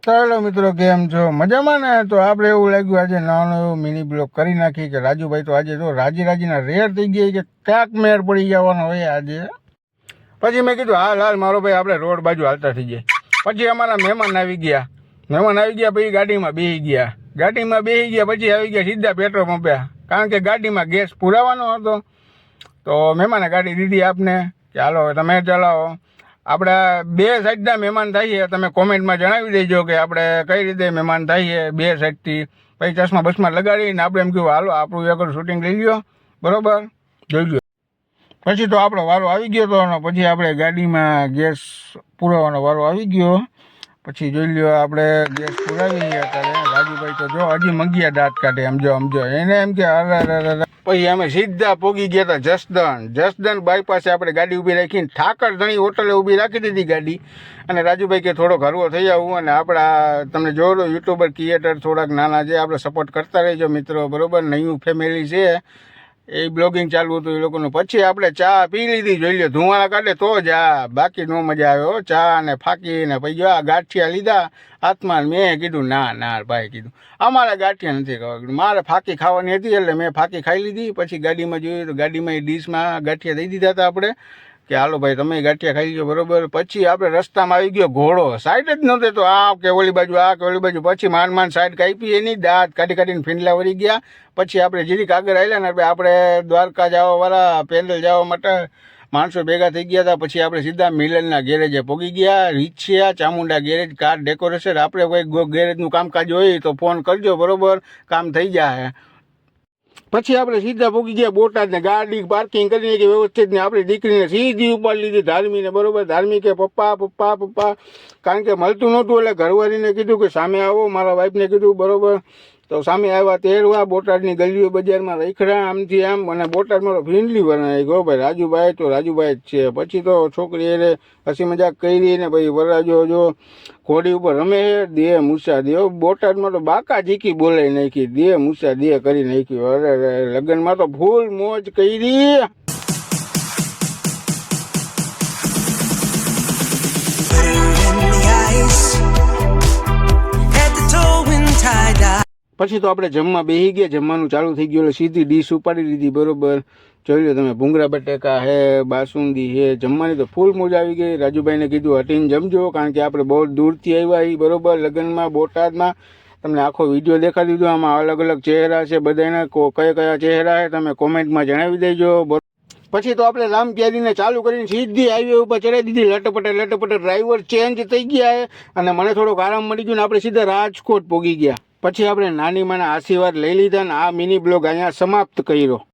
ચાલો મિત્રો, કેમ છો? મજામાં ને? તો આપણે એવું લાગ્યું આજે નાનો એવો મિની બ્લોગ કરી નાખી કે રાજુભાઈ તો આજે તો રાજીના રેર થઈ ગઈ કે ક્યાંક મેર પડી જવાનો હોય આજે. પછી મેં કીધું હાલ મારો ભાઈ આપણે રોડ બાજુ હાલતા થઈ જાય. પછી અમારા મહેમાન આવી ગયા. પછી ગાડીમાં બેસી ગયા. પછી આવી ગયા સીધા પેટ્રોલ પંપે, કારણ કે ગાડીમાં ગેસ પુરાવાનો હતો. તો મહેમાને ગાડી દીધી આપને કે હાલો તમે ચલાવો. આપણા બે સાઈડના મહેમાન થઈએ, તમે કોમેન્ટમાં જણાવી દેજો કે આપણે કઈ રીતે મહેમાન થઈએ બે સાઈડથી. પછી ચશ્મા બસમાં લગાડીને આપણે એમ કહ્યું હાલો આપણું એક શૂટિંગ લઈ લ્યો, બરાબર, જોઈ લ્યો. પછી તો આપણો વારો આવી ગયો હતો. પછી આપણે ગાડીમાં ગેસ પુરાવાનો વારો આવી ગયો. પછી જોઈ લ્યો આપણે ગેસ પુરાવી અત્યારે રાજુભાઈ તો જો હજી મંગિયા દાંત કાઢે, સમજો એને એમ કે અરે. પછી અમે સીધા પોગી ગયા હતા જસદણ બાયપાસે. આપણે ગાડી ઊભી રાખીને ઠાકર ધણી હોટલે ઊભી રાખી દીધી ગાડી. અને રાજુભાઈ કે થોડોક હરવો થઈ આવું, અને આપણા તમને જોયો યુટ્યુબર ક્રિએટર થોડાક નાના છે, આપણે સપોર્ટ કરતા રહેજો મિત્રો, બરાબર. નવું ફેમિલી છે, એ બ્લોગિંગ ચાલુ હતું એ લોકોનું. પછી આપણે ચા પી લીધી, જોઈ લો ધુમાડા કાઢે તો જ બાકી નો મજા આવ્યો. ચા અને ફાકી ને પછી આ ગાંઠિયા લીધા હાથમાં. મેં કીધું ના ભાઈ, કીધું અમારે ગાંઠિયા નથી ખાવા, મારે ફાકી ખાવાની હતી એટલે મેં ફાકી ખાઈ લીધી. પછી ગાડીમાં જોયું તો ગાડીમાં એ ડીશમાં ગાંઠિયા દઈ દીધા હતા આપણે કે હાલો ભાઈ તમે ગાંઠિયા ખાઈ લો, બરોબર. પછી આપણે રસ્તામાં આવી ગયો ઘોડો, સાઈડ જ નહોતો તો આ કે ઓલી બાજુ પછી માંડ સાઈડ કાપી, એની દાંત કાઢીને ફીંડલા વળી ગયા. પછી આપણે જીરીક આગળ આવેલા ને આપણે દ્વારકા જવાવાળા પેન્ડલ જવા માટે માણસો ભેગા થઈ ગયા હતા. પછી આપણે સીધા મિલનના ગેરેજે પહોંચી ગયા. રીછિયા ચામુંડા ગેરેજ, કાર ડેકોરેશન. આપણે કોઈ ગેરેજનું કામકાજ હોય તો ફોન કરજો, બરોબર, કામ થઈ જાય. પછી આપણે સીધા પહોંચી ગયા બોટાદ ને ગાડી પાર્કિંગ કરીને કે વ્યવસ્થિત ને આપણી દીકરીને સીધી ઉપાડી લીધી ધાર્મીને, બરોબર. ધાર્મી કે પપ્પા, કારણ કે મળતું નહોતું એટલે ઘરવાળીને કીધું કે સામે આવો, મારા વાઈફને કીધું, બરોબર. તો સામે આવ્યા તેરવા. બોટાદની ગલીઓ બજારમાં રખડા આમથી આમ, અને બોટાદમાં તો ફ્રેન્ડલી બનાવી ગયો ભાઈ. રાજુભાઈ જ છે. પછી તો છોકરી એને હસી મજાક કરી ને પછી વરરાજો જો ઘોડી ઉપર રમે દે મૂસા દે. બોટાદમાં તો બાકા ઝીકી બોલાઈ નાખી, દે મૂસા દે કરી નાખી. અરે લગ્નમાં તો ફૂલ મોજ કરી. પછી તો આપણે જમવા બેસી ગયા. જમવાનું ચાલુ થઈ ગયું એટલે સીધી ડીશ ઉપાડી લીધી, બરોબર. જોઈ લો તમે, ભૂંગળા બટેકા હે, બાસુંદી હે. જમવાની તો ફૂલ મોજ આવી ગઈ. રાજુભાઈને કીધું હટીને જમજો, કારણ કે આપણે બહુ દૂરથી આવ્યા એ, બરોબર. લગ્નમાં બોટાદમાં તમને આખો વિડીયો દેખાડી દીધો. આમાં અલગ અલગ ચહેરા છે બધાના, કયા ચહેરા છે તમે કોમેન્ટમાં જણાવી દેજો. પછી તો આપણે રામ પ્યારીને ચાલુ કરીને સીધી હાઈવે ઉપર ચડાવી દીધી. લટપટે ડ્રાઈવર ચેન્જ થઈ ગયા અને મને થોડોક આરામ મળી ગયો ને આપણે સીધા રાજકોટ પહોંચી ગયા. પછી આપણે નાની માના આશીર્વાદ લઈ લીધા ને આ મિની બ્લોગ અહીંયા સમાપ્ત કર્યો.